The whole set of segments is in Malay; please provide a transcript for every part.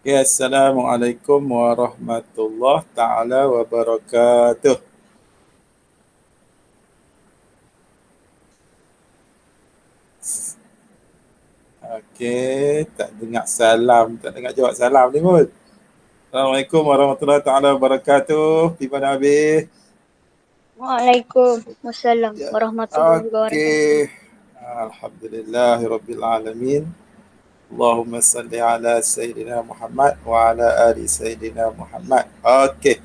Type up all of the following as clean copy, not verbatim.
Ya, Assalamualaikum warahmatullahi taala wabarakatuh. Okey, tak dengar salam, tak dengar jawab salam ni pun. Assalamualaikum warahmatullahi taala wabarakatuh. Di mana habis? Waalaikumsalam Ya. warahmatullahi wabarakatuh. Okey. Alhamdulillahirabbil alamin. Allahumma salli ala Sayyidina Muhammad wa ala ali Sayyidina Muhammad. Okey.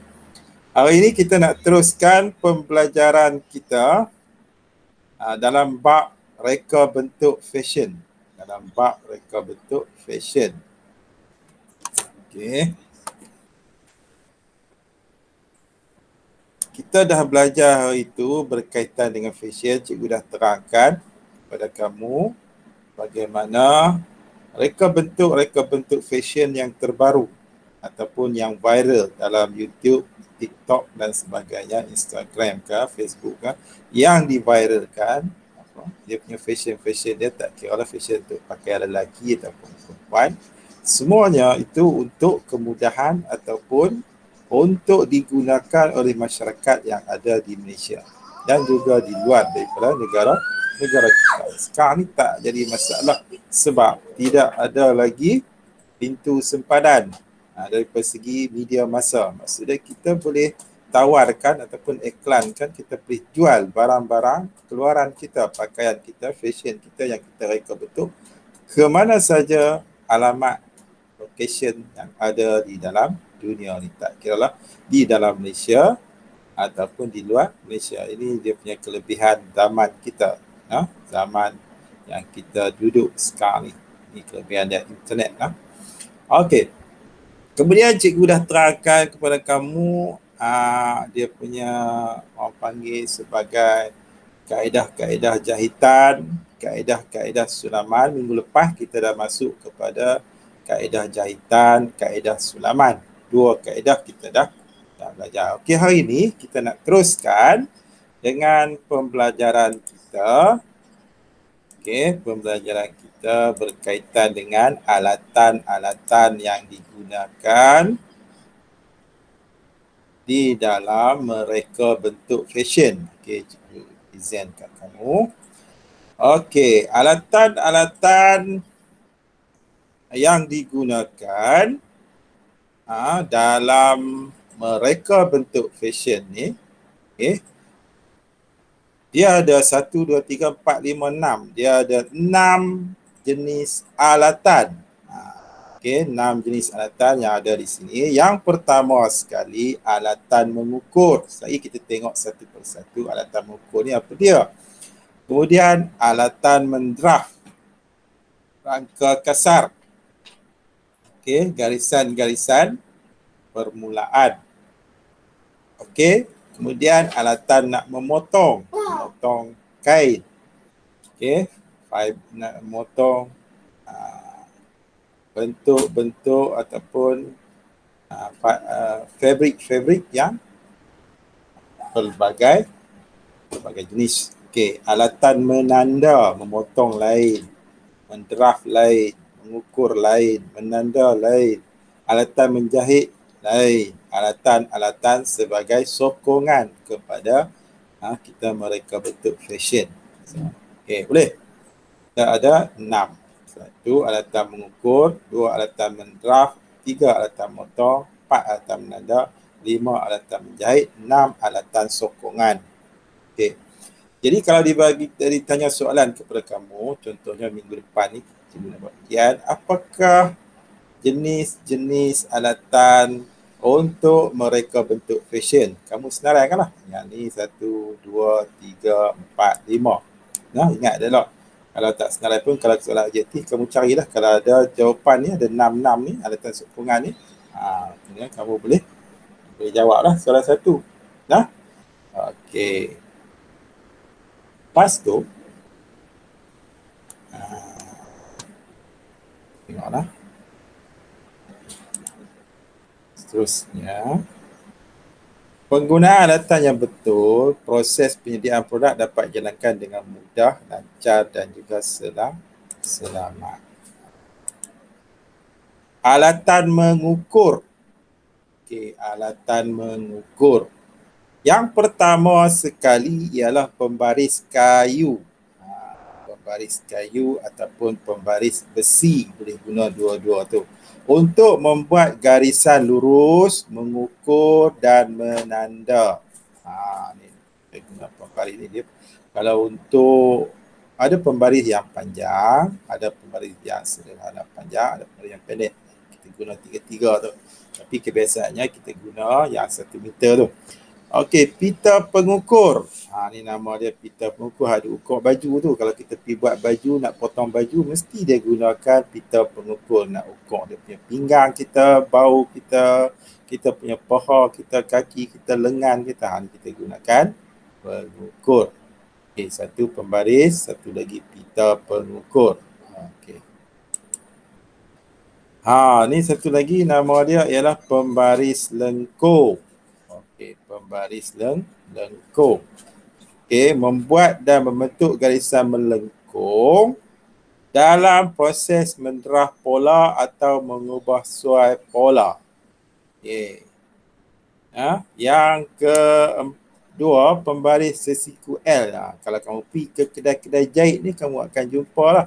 Hari ini kita nak teruskan pembelajaran kita dalam bab reka bentuk fashion. Dalam bab reka bentuk fashion. Okey. Kita dah belajar hari itu berkaitan dengan fashion. Cikgu dah terangkan kepada kamu bagaimana reka bentuk fashion yang terbaru ataupun yang viral dalam YouTube, TikTok dan sebagainya, Instagram ke, Facebook ke, yang diviralkan. Dia punya fashion dia tak kira lah fashion untuk pakaian lelaki ataupun perempuan. Semuanya itu untuk kemudahan ataupun untuk digunakan oleh masyarakat yang ada di Malaysia dan juga di luar daripada negara kita. Sekarang ni tak jadi masalah sebab tidak ada lagi pintu sempadan dari segi media massa. Maksudnya kita boleh tawarkan ataupun iklankan, kita boleh jual barang-barang keluaran kita, pakaian kita, fashion kita yang kita reka bentuk ke mana saja alamat location yang ada di dalam dunia ni, tak kira lah di dalam Malaysia ataupun di luar Malaysia. Ini dia punya kelebihan zaman kita, zaman yang kita duduk sekarang ni. Ini kelebihan dia internet lah. Okey. Kemudian cikgu dah terangkan kepada kamu dia punya orang panggil sebagai kaedah-kaedah jahitan, kaedah-kaedah sulaman. Minggu lepas kita dah masuk kepada kaedah jahitan, kaedah sulaman. Dua kaedah kita dah belajar. Okey, hari ini kita nak teruskan dengan pembelajaran kita. Okey, pembelajaran kita berkaitan dengan alatan-alatan yang digunakan di dalam mereka bentuk fashion. Okey, cikgu present kat kamu. Okey, alatan-alatan yang digunakan dalam mereka bentuk fashion ni, okey, dia ada 1, 2, 3, 4, 5, 6. Dia ada 6 jenis alatan. Okey, 6 jenis alatan yang ada di sini. Yang pertama sekali, alatan mengukur. Saya kita tengok satu persatu alatan mengukur ni apa dia. Kemudian alatan mendraf, rangka kasar. Okey, garisan-garisan permulaan. Okey, kemudian alatan nak memotong kain. Okey, nak memotong bentuk-bentuk ataupun fabrik yang pelbagai jenis. Okey, alatan menanda, memotong lain, mendraf lain, mengukur lain, menanda lain, alatan menjahit lain, alatan-alatan sebagai sokongan kepada kita mereka bentuk fashion. Okey, boleh? Kita ada 6. 1 alatan mengukur, 2 alatan mendraf, 3 alatan motong, 4 alatan menanda, 5 alatan menjahit, 6 alatan sokongan. Okey. Jadi kalau ditanya soalan kepada kamu, contohnya minggu depan ni, cikgu nak buat ujian, apakah jenis-jenis alatan untuk mereka bentuk fashion? Kamu senaraikanlah. Yang ni 1, 2, 3, 4, 5. Nah, ingat dia lah. Kalau tak senarai pun, kalau soalan objektif, kamu carilah. Kalau ada jawapan ni, ada 6 ni, alatan sokongan ni, kemudian kamu boleh jawablah soalan 1. Nah, okey. Lepas tu, tengoklah. Seterusnya, penggunaan alatan yang betul, proses penyediaan produk dapat dijalankan dengan mudah, lancar dan juga selamat. Alatan mengukur. Okey, alatan mengukur. Yang pertama sekali ialah pembaris kayu. Pembaris kayu ataupun pembaris besi, boleh guna dua-dua tu. Untuk membuat garisan lurus, mengukur dan menanda. Ni kita guna pembaris ni dia. Kalau untuk ada pembaris yang panjang, ada pembaris yang sederhana panjang, ada pembaris yang pendek. Kita guna tiga-tiga tu. Tapi kebiasaannya kita guna yang 1 meter tu. Okey, pita pengukur. Ni nama dia pita pengukur. Ada ukur baju tu. Kalau kita pergi buat baju, nak potong baju, mesti dia gunakan pita pengukur. Nak ukur dia punya pinggang kita, bau kita, kita punya paha kita, kaki kita, lengan kita. Ni kita gunakan pengukur. Okey, satu pembaris, satu lagi pita pengukur. Okey. Ni satu lagi nama dia ialah pembaris lengkung. Okey, pembaris lengkung. Okey, membuat dan membentuk garisan melengkung dalam proses menderah pola atau mengubah suai pola. Okey. Yang kedua, pembaris sesiku L. Kalau kamu pergi ke kedai-kedai jahit ni, kamu akan jumpa lah.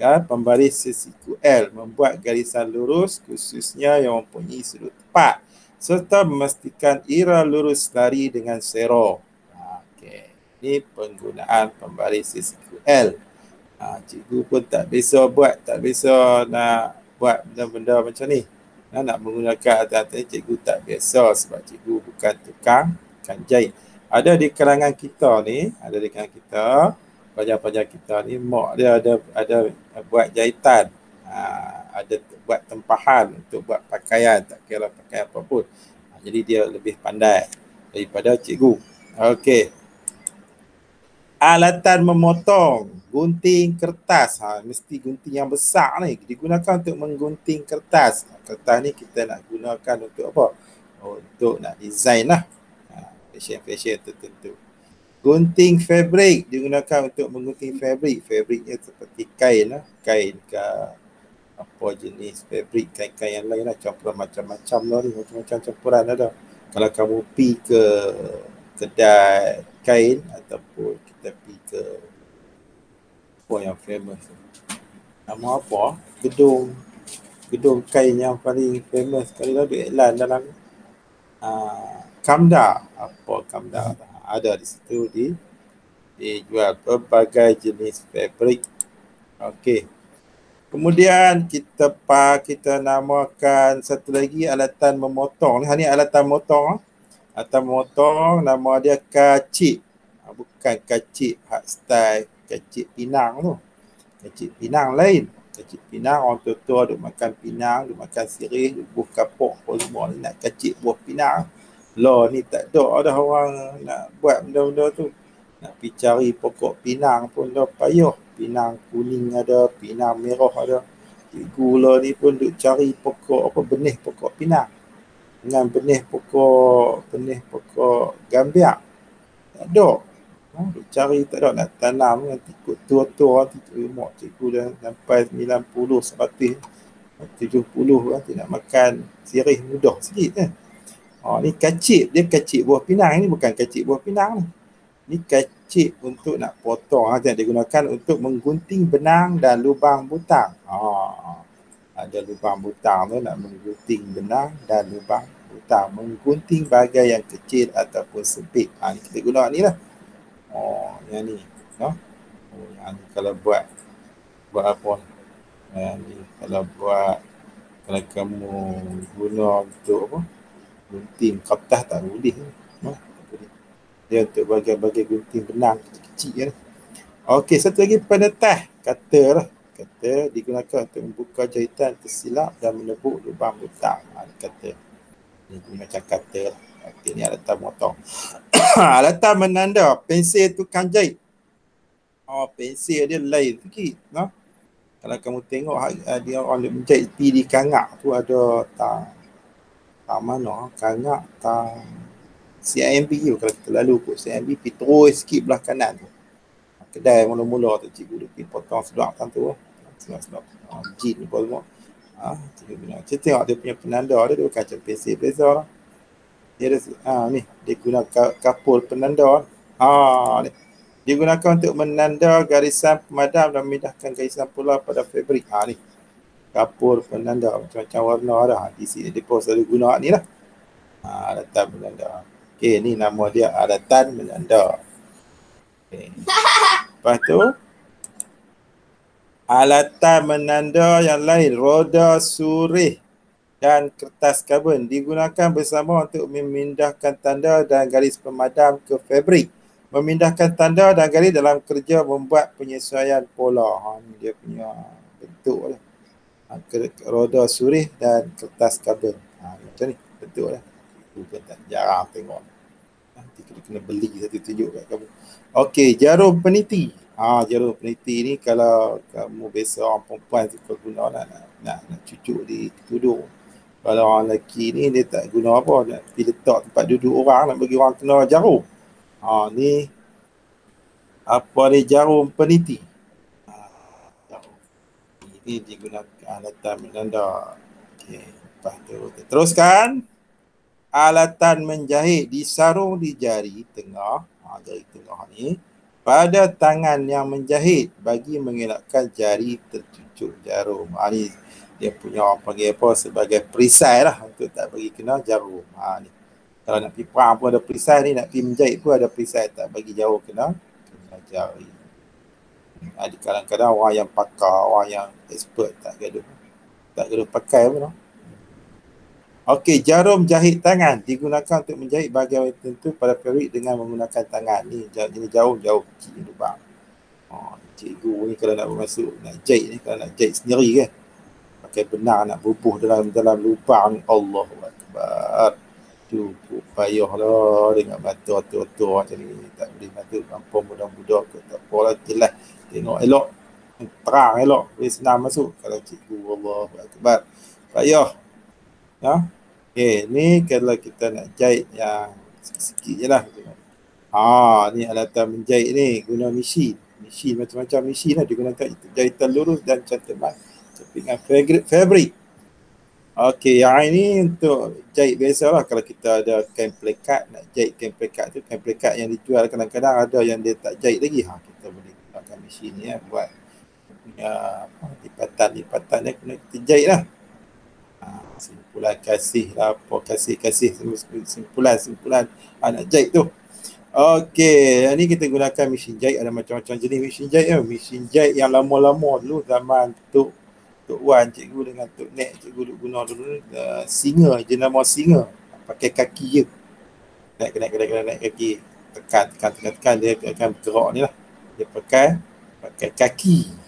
Pembaris sesiku L membuat garisan lurus khususnya yang mempunyai sudut tepat serta memastikan ira lurus lari dengan sero. Okey. Ini penggunaan pembaris sesiku L. Cikgu pun tak biasa buat, tak biasa nak buat benda-benda macam ni. Nak menggunakan alat-alat ni, cikgu tak biasa sebab cikgu bukan tukang jahit. Ada di kalangan kita ni, pelajar-pelajar kita ni, mak dia ada buat jahitan. Ada buat tempahan untuk buat pakaian, tak kira pakaian apa pun. Jadi dia lebih pandai daripada cikgu. Okey. Alatan memotong, gunting kertas. Mesti gunting yang besar ni digunakan untuk menggunting kertas. Kertas ni kita nak gunakan untuk apa? Untuk nak design lah. Fashion tertentu. Gunting fabrik digunakan untuk menggunting fabrik. Fabriknya seperti kain lah. Kain ke apa jenis fabrik, kain-kain yang lain lah. Campuran macam-macam lah ni. Macam-macam campuran ada. Kalau kamu pergi ke kedai kain ataupun kita pergi ke apa yang famous, nama apa, gedung kain yang paling famous sekali lah, iklan dalam Kamda, ada di situ, dijual berbagai jenis fabrik. Okey. Kemudian kita namakan satu lagi alatan memotong. Ni alatan memotong. Alatan memotong nama dia kacip. Bukan kacip hak style kacip Pinang tu. Kacip Pinang lain. Kacip Pinang orang tua-tua duk makan pinang, duk makan sirih, duk buah kapok apa semua ni nak kacip buah pinang. Ni tak ada dah orang nak buat benda-benda tu. Nak pergi cari pokok pinang pun dah payah. Pinang kuning ada, pinang merah ada. Cikgu lah ni pun duk cari pokok apa, benih pokok pinang. Dengan benih pokok gambiak. Tak ada. Duk cari tak ada, nak tanam kan ikut tua-tua, mak cikgu dah sampai 90, 100, 70 kan, nak makan sirih mudah sikit kan. Ni kacip, dia kacip buah pinang, ni bukan kacip buah pinang ni. Ni kacip untuk nak potong, yang digunakan untuk menggunting benang dan lubang butang. Ada lubang butang tu nak menggunting benang dan lubang butang, menggunting bahagian yang kecil ataupun sempit. Ni kita guna ni lah. Yang ni, yang ni kalau buat apa? Ni kalau kamu guna untuk apa? Gunting kertas tak boleh. Dia untuk bahagian-bahagian gunting benang kecil-kecil. Okey, satu lagi penetah, cutter lah. Cutter digunakan untuk membuka jahitan tersilap dan menebuk lubang butang. Cutter. Ini macam cutter. Okey, ni alatan motong. Alatan menanda, pensil tukang jahit. Pensil dia lain sikit. Kalau kamu tengok dia orang menjahit pi di kangak tu ada tang mana? Kangak tang CIMB tu. Kalau kita lalu kot CIMB, pi terus sikit belah kanan tu. Kedai mula-mula tu cikgu dia pergi potong sedap kan tu. Sedap. Jin apa semua. Cikgu guna. Cikgu tengok dia punya penanda dia bukan macam pensel beza lah. Dia ada, ni, dia guna kapur penanda. Ni. Digunakan untuk menanda garisan pemadam dan memindahkan garisan pula pada fabrik. Ni. Kapur penanda macam-macam warna dah. Di sini dia pun selalu guna ni lah. Alatan menanda. Okey, ni nama dia alatan menanda. Okay. Lepas tu, alatan menanda yang lain, roda surih dan kertas karbon digunakan bersama untuk memindahkan tanda dan garis pemadam ke fabrik. Memindahkan tanda dan garis dalam kerja membuat penyesuaian pola. Ni dia punya bentuk lah. Roda surih dan kertas karbon. Macam ni bentuk lah. Bukan tak jarang tengok. Nanti kena beli satu tunjuk kat kamu. Okey, jarum peniti. Jarum peniti ni kalau kamu biasa orang perempuan suka guna nak cucuk di tudung. Kalau orang lelaki ni dia tak guna apa, nak pergi letak tempat duduk orang, nak bagi orang kena jarum. Ni apa ni, jarum peniti. Ini digunakan alatan menanda. Okey, lepas tu teruskan. Alatan menjahit disarung di jari tengah, jari tengah ni, pada tangan yang menjahit bagi mengelakkan jari tercucuk jarum. Ni dia punya orang panggil apa, sebagai perisai lah untuk tak bagi kena jarum. Ni. Kalau nak pergi perang pun ada perisai ni, nak pergi menjahit pun ada perisai tak bagi jarum kena jari. Kadang-kadang orang yang pakar, orang yang expert tak gaduh pakai pun. Okey, jarum jahit tangan digunakan untuk menjahit bahagian tertentu pada fabrik dengan menggunakan tangan. Ni jarum kecil lubang. Cikgu ni kalau nak masuk, nak jahit ni, kalau nak jahit sendiri kan, pakai benang nak bubuh dalam lubang ni, Allahu Akbar. Cukup payah lah dengan mata otor-otor macam ni. Tak boleh mata kampung budak-budak ke tak apalah, jelas tengok elok, terang elok, boleh senang masuk. Kalau cikgu, Allahu Akbar, payah. Okay, ni kalau kita nak jahit yang sikit je lah. Ni alatan menjahit ni guna mesin macam-macam mesin lah digunakan untuk jahitan lurus dan cantikan dengan fabrik. Okey, yang ini untuk jahit biasa lah. Kalau kita ada kain plekat, nak jahit kain plekat tu, kain plekat yang dijual kadang-kadang ada yang dia tak jahit lagi. Kita boleh gunakan mesin ni buat lipatan ni kena kita jahit lah. Simpulan kasih lah, apa kasih simpulan nak jahit tu. Okey, ni kita gunakan mesin jahit. Ada macam-macam jenis mesin jahit. Mesin jahit yang lama-lama dulu zaman Tok Wan cikgu dengan Tok Nek cikgu duk guna dulu, singa, jenama singa, pakai kaki je, naik kaki, tekan dia akan bergerak ni lah. Dia pakai kaki.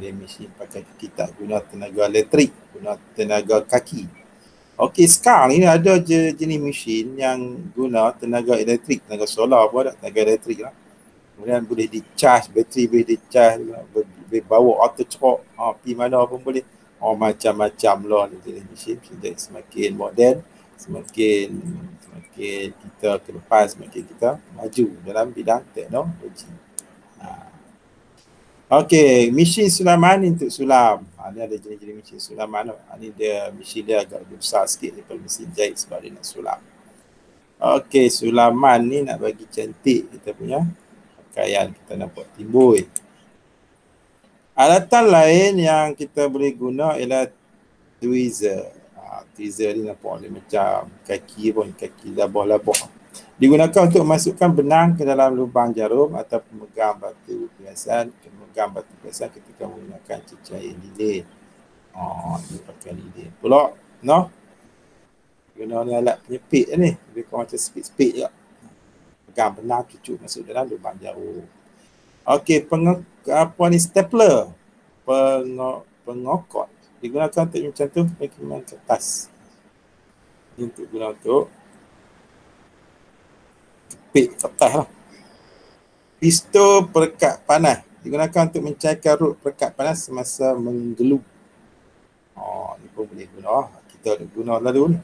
Dia mesin pakai kaki, tak guna tenaga elektrik, guna tenaga kaki. Okey, sekarang ni ada jenis mesin yang guna tenaga elektrik, tenaga solar pun ada, tenaga elektrik lah. Kemudian boleh di-charge, bateri boleh di-charge, boleh bawa auto cerok, pergi mana pun boleh. Macam-macam lah ni jenis mesin. Jadi semakin moden, semakin kita ke depan, semakin kita maju dalam bidang teknologi. Okey, mesin sulaman untuk sulam. Ni ada jenis-jenis mesin sulaman. Ni dia mesin dia agak lebih besar sikit daripada mesin jahit sebab dia nak sulam. Okey, sulaman ni nak bagi cantik kita punya pakaian, kita nak buat timbul. Alatan lain yang kita boleh guna ialah tweezer. Tweezer ni nampak dia macam kaki labah-labah. Digunakan untuk memasukkan benang ke dalam lubang jarum atau pemegang batu perhiasan ketika menggunakan cecair lilin. Dia pakai lilin pula. Guna ni alat penyepit ni. Lebih kurang macam sepit-sepit je. Pegang benang, cucuk masuk dalam lubang jarum. Okey, stapler. Pengokot. Digunakan untuk mencantum pengiriman kertas. Ini untuk guna untuk kepit kertas lah. Pistol perekat panas. Digunakan untuk mencairkan rut perekat panas semasa menggeluk. Ni pun boleh guna. Kita ada guna lalu ni.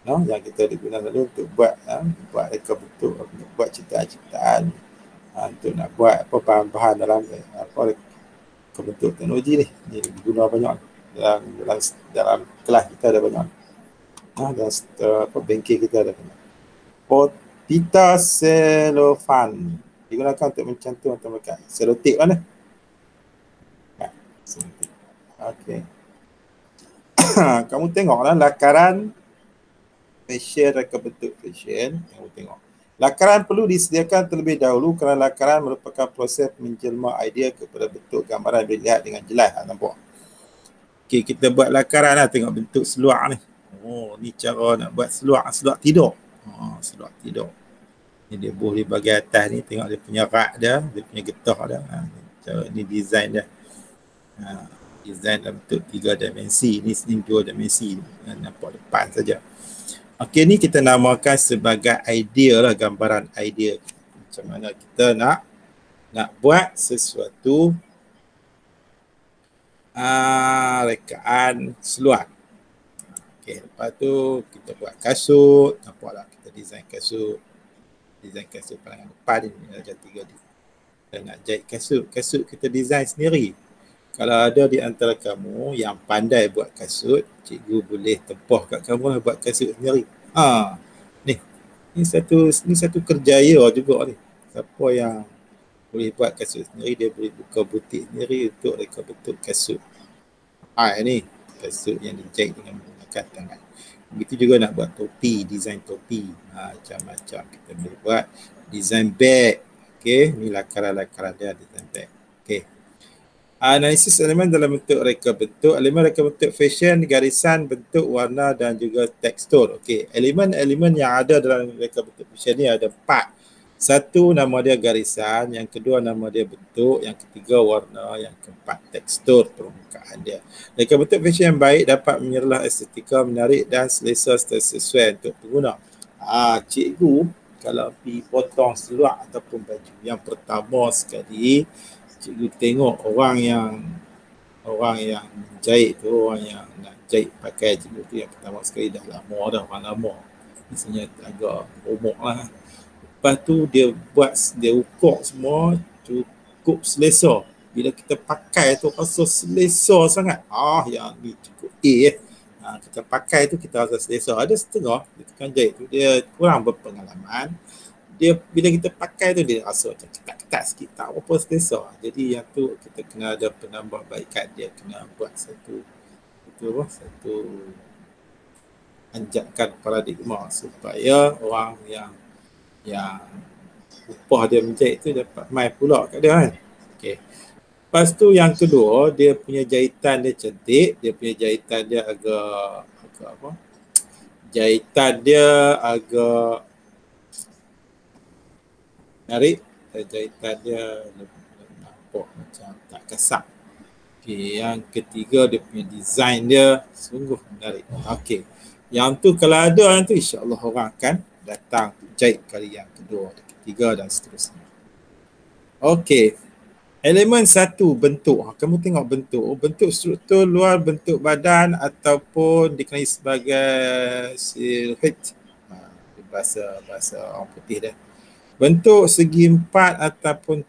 Yang kita ada guna lalu untuk buat reka bentuk, untuk buat ciptaan-ciptaan, untuk nak buat bahan-bahan dalam bentuk teknologi ni. Ni guna banyak. dalam kelas kita ada banyak. Dalam bengkel kita ada banyak. Pita selofan digunakan untuk mencantum atau mekat. Selotip mana? Okey. Kamu tengoklah lakaran fashion, reka bentuk fashion. Kamu tengok. Lakaran perlu disediakan terlebih dahulu kerana lakaran merupakan proses menjelma idea kepada bentuk gambaran yang dilihat dengan jelas. Nampak? Okey, kita buat lakaran lah, tengok bentuk seluar ni. Oh, ni cara nak buat seluar tidur. Seluar tidur. Ni dia buh di bahagian atas ni, tengok dia punya rak dia punya getah dia. Cara ni design dia. Design dalam bentuk 3 dimensi. Ni 2 dimensi. Nampak depan saja. Okey, ni kita namakan sebagai idea lah, gambaran idea. Macam mana kita nak buat sesuatu rekaan seluar. Okey, lepas tu kita buat kasut. Nampaklah kita design kasut. Pandangan depan ni ada 3D. Kita nak jahit kasut kita design sendiri. Kalau ada di antara kamu yang pandai buat kasut, cikgu boleh tempah kat kamu lah buat kasut sendiri. Ni satu kerjaya juga ni. Siapa yang boleh buat kasut sendiri, dia boleh buka butik sendiri untuk reka bentuk kasut. Ni kasut yang dijahit dengan menggunakan tangan. Begitu juga nak buat topi, design topi. Macam-macam kita boleh buat. Design bag. Okey, ni lakaran-lakaran dia, design bag. Okey. Analisis elemen dalam bentuk reka bentuk. Elemen reka bentuk fashion, garisan, bentuk, warna dan juga tekstur. Okey, elemen-elemen yang ada dalam reka bentuk fashion ni ada 4. Satu, nama dia garisan. Yang kedua, nama dia bentuk. Yang ketiga, warna. Yang keempat, tekstur permukaan dia. Reka bentuk fashion yang baik dapat menyerlah estetika, menarik dan selesa sesuai untuk pengguna. Cikgu kalau pergi potong seluar ataupun baju, yang pertama sekali cikgu tengok orang yang jahit tu, orang yang nak jahit pakai cikgu tu, yang pertama sekali dah lama dah, orang lama, misalnya agak umur lah. Lepas tu dia ukur semua cukup selesa. Bila kita pakai tu rasa selesa sangat. Yang ni cukup kita pakai tu kita rasa selesa. Ada setengah tukang jahit tu dia kurang berpengalaman. Dia bila kita pakai tu dia rasa macam ketat-ketat sikit, tak apa selesa. Jadi yang tu kita kena ada penambahbaikan, dia kena buat satu anjakan paradigma supaya orang yang upah dia menjahit tu dapat mai pula kat dia kan. Okey. Lepas tu yang kedua, dia punya jahitan dia cantik, dia punya jahitan dia agak jahitan dia agak menarik, dan jahitan dia nampak macam tak kasar. Okey, yang ketiga dia punya design dia sungguh menarik. Okey. Yang tu kalau ada yang tu, insya-Allah orang akan datang jahit kali yang kedua, ketiga dan seterusnya. Okey. Elemen satu, bentuk. Kamu tengok bentuk struktur luar bentuk badan ataupun dikenali sebagai silhouette. Bahasa orang putih dia. Bentuk segi empat ataupun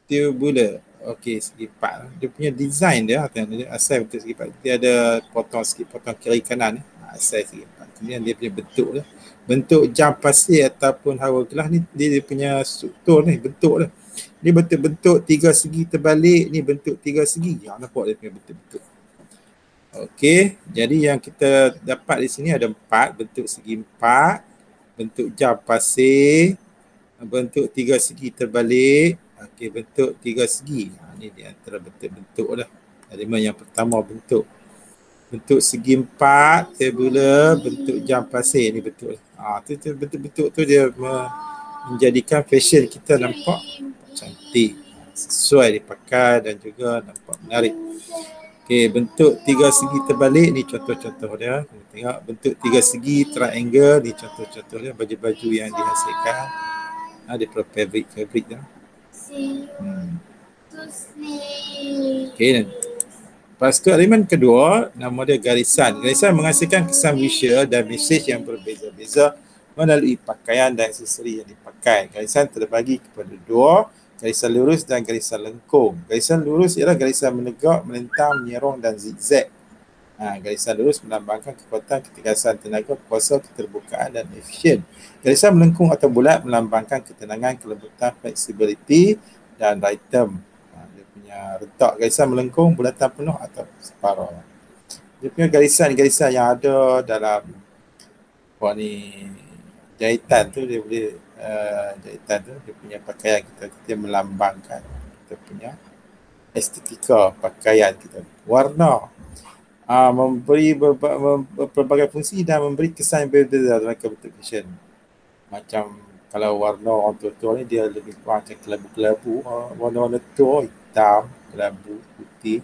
tubular. Okey, segi empat. Dia punya design dia, asal bentuk segi empat. Dia ada potong sikit, potong kiri kanan. Asal segi empat. Kemudian dia punya bentuk dia. Bentuk jam pasir ataupun hourglass ni, dia punya struktur ni, bentuk dia. Ni bentuk-bentuk 3 segi terbalik, ni bentuk 3 segi. Nampak dia punya bentuk-bentuk. Okey, jadi yang kita dapat di sini ada 4, bentuk segi 4, bentuk jam pasir, bentuk 3 segi terbalik, okey, bentuk 3 segi. Ni di antara bentuk-bentuk dah. Elemen yang pertama bentuk segi 4, tabular, bentuk jam pasir, ni bentuk. Tu bentuk-bentuk tu dia menjadikan fashion kita nampak cantik, sesuai dipakai dan juga nampak menarik. Okey, bentuk 3 segi terbalik, ni contoh-contoh dia. Kita tengok bentuk 3 segi triangle, ni contoh-contoh dia, baju-baju yang dihasilkan daripada fabric dia. Okey, lepas tu elemen kedua, nama dia garisan. Garisan menghasilkan kesan visual dan mesej yang berbeza-beza melalui pakaian dan aksesori yang dipakai. Garisan terbagi kepada 2, Garisan lurus dan garisan lengkung. Garisan lurus ialah garisan menegak, melentang, menyerong dan zigzag. Garisan lurus melambangkan kekuatan, ketegasan tenaga, kuasa, keterbukaan dan efisien. Garisan melengkung atau bulat melambangkan ketenangan, kelembutan, flexibility dan right term. Dia punya retak garisan melengkung, bulatan penuh atau separuh. Dia punya garisan-garisan yang ada dalam jahitan tu, dia boleh jahitan tu, dia punya pakaian kita melambangkan kita punya estetika pakaian kita. Warna memberi berbagai fungsi dan memberi kesan yang berbeza dalam bentuk fashion. Macam kalau warna orang tua-tua ni dia lebih kurang macam kelabu-kelabu, warna-warna tua, hitam, kelabu, putih,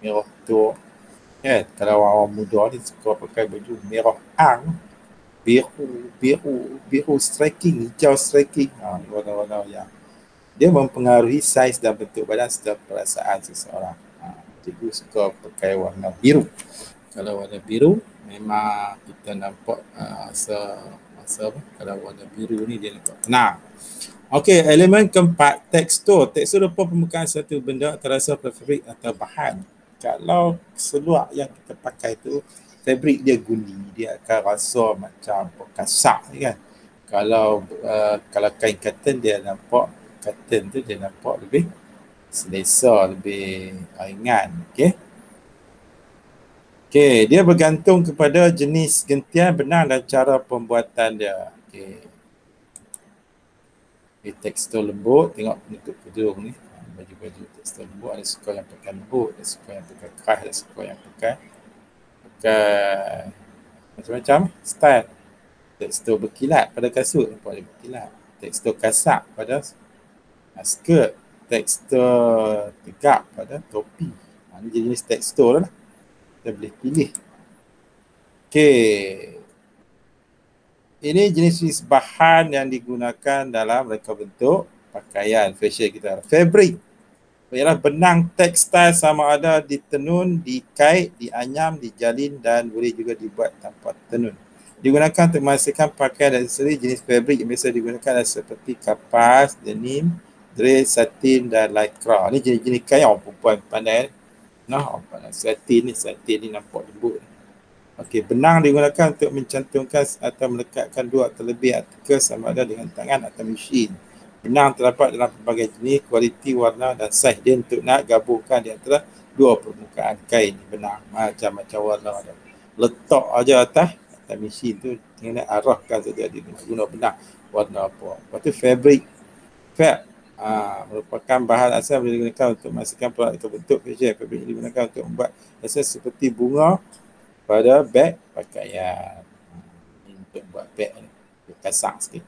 merah tua. Kan? Kalau orang muda ni suka pakai baju merah ang, biru striking, hijau striking. Warna-warna yang dia mempengaruhi saiz dan bentuk badan serta perasaan seseorang. Cikgu suka pakai warna biru. Kalau warna biru memang kita nampak kalau warna biru ni dia nampak tenang. Okey, elemen keempat, tekstur. Tekstur rupa permukaan suatu benda terasa fabrik atau bahan. Kalau seluar yang kita pakai tu fabrik dia guli, dia akan rasa macam kasar kan. Kalau kain cotton dia nampak lebih selesa, lebih ringan. Okey, dia bergantung kepada jenis gentian, benang dan cara pembuatan dia. Tekstur lembut, tengok bentuk tudung ni. Baju-baju tekstur lembut, ada suka yang pakai lembut, ada suka yang pakai keras, ada suka yang pakai macam-macam style. Tekstur berkilat pada kasut, nampak dia berkilat. Tekstur kasak pada skirt, tekstur tegak pada topi. Ini jenis tekstur lah. Kita boleh pilih. Okey. Ini jenis-jenis bahan yang digunakan dalam reka bentuk pakaian fashion kita. Fabric ialah benang tekstil sama ada ditenun, dikait, dianyam, dijalin dan boleh juga dibuat tanpa tenun. Digunakan untuk menghasilkan pakaian dan aksesori. Jenis fabric yang biasa digunakan seperti kapas, denim, dress, satin dan lycra. Ini jenis-jenis kain orang perempuan pandai. Satin ni nampak lembut. Okey, benang digunakan untuk mencantumkan atau melekatkan dua atau lebih artikel sama ada dengan tangan atau mesin. Benang terdapat dalam pelbagai jenis, kualiti, warna dan saiz. Dia untuk nak gabungkan di antara dua permukaan kain benang. Macam-macam warna ada. Letak aja atas mesin tu, kena arahkan saja dia guna benang warna apa. Lepas tu fabric. Merupakan bahan asal yang digunakan untuk menghasilkan produk atau bentuk fashion. Fabric digunakan untuk membuat asal seperti bunga pada beg pakaian. Untuk buat beg ni kasar sikit.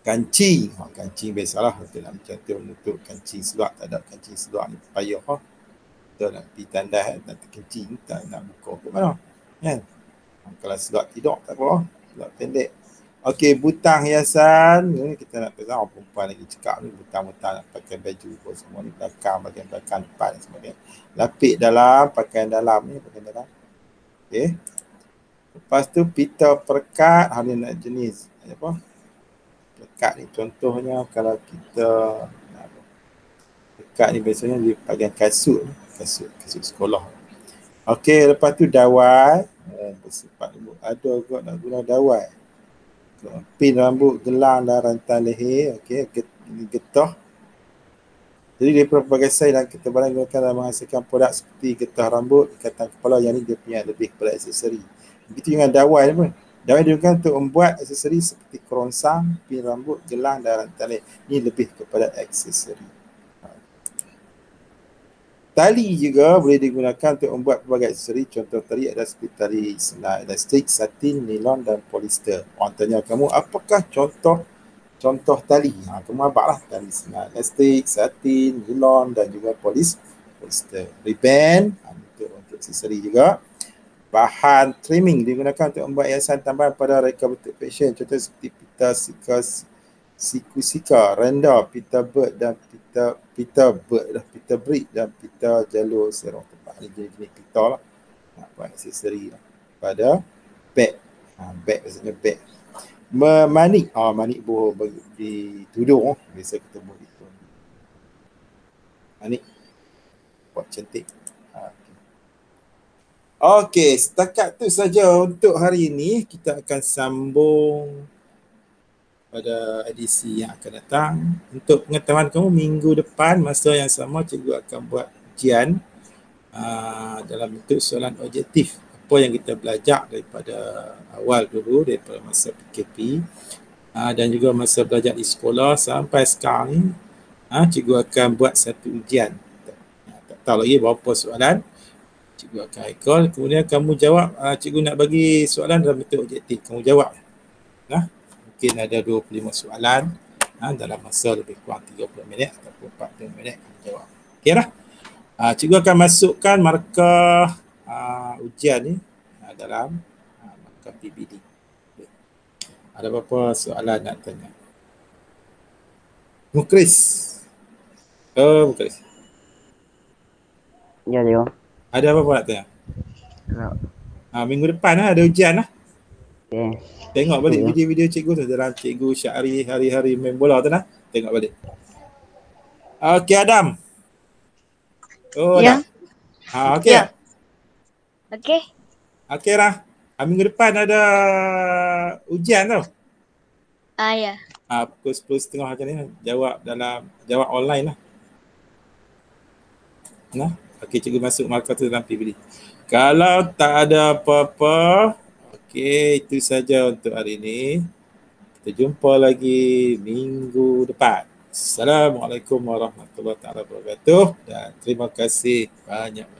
Kancing. Kancing biasalah kita nak mencantum untuk kancing seluar. Tak ada kancing seluar ni payah. Kita nak pergi tandas, nak terkencing, tak nak buka ke mana kan. Kalau seluar tidak tak apa, seluar pendek. Okey, butang hiasan ni kita nak pasang orang perempuan lagi cakap ni, butang-butang nak pakai baju pun semua ni, belakang, bahagian belakang, depan dan sebagainya. Lapik dalam, pakaian dalam ni, pakaian dalam. Okey. Lepas tu pita perekat, ni nak jenis apa? Perekat ni contohnya kalau kita perekat ni biasanya di bahagian kasut sekolah. Okey, lepas tu dawai, bersifat lembut. Ada juga nak guna dawai. Pin rambut, gelang dan rantai leher. Okey, getah. Jadi dia pelbagai saiz dan kita barang gunakan dalam menghasilkan produk seperti getah rambut, ikatan kepala, yang ni dia punya lebih kepada aksesori. Begitu dengan dawai pun. Dawai digunakan untuk membuat aksesori seperti kerongsang, pin rambut, gelang dan rantai leher. Ini lebih kepada aksesori. Tali juga boleh digunakan untuk membuat pelbagai aksesori. Contoh tali ada seperti tali senai elastik, satin, nilon dan polister. Orang tanya kamu, apakah contoh tali? Kamu abaklah tali senai elastik, satin, nilon dan juga polister. Ribbon untuk aksesori juga. Bahan trimming digunakan untuk membuat hiasan tambahan pada reka bentuk fashion. Contoh seperti pita sikusika, renda, pita bird dan pita brick dan pita jalur serong tempat. Ini jenis-jenis pita lah. Nak buat aksesori lah pada beg. Beg maksudnya beg. Memanik. Manik dituduh. Biasa ketemu itu. Manik. Buat cantik. Okey, setakat tu saja untuk hari ini. Kita akan sambung pada edisi yang akan datang. Untuk pengetahuan kamu, minggu depan masa yang sama cikgu akan buat ujian dalam bentuk soalan objektif. Apa yang kita belajar daripada awal dulu, daripada masa PKP dan juga masa belajar di sekolah sampai sekarang ni, cikgu akan buat satu ujian. Tak tahu lagi berapa soalan. Cikgu akan recall, kemudian kamu jawab. Cikgu nak bagi soalan dalam bentuk objektif, kamu jawab. Mungkin ada 25 soalan dalam masa lebih kurang 30 minit ataupun 40 minit kamu jawab. Okey lah. Cikgu akan masukkan markah ujian ni dalam markah PBD. Ada apa-apa soalan nak tanya? Mukris. Mukris. Ya, Cikgu. Ada apa-apa nak tanya? Minggu depan ada ujian lah. Okay. Tengok balik video-video cikgu tu dalam Cikgu Syahri hari-hari main bola tu lah. Tengok balik. Okey, Adam. Ya. Okey. Ya. Okey. Okey lah. Minggu depan ada ujian tau. Ya. Pukul 10.30 macam ni. Jawab online lah. Okey, cikgu masuk markah tu dalam PBD. Kalau tak ada apa-apa, okey, itu saja untuk hari ini. Kita jumpa lagi minggu depan. Assalamualaikum warahmatullahi wabarakatuh dan terima kasih banyak.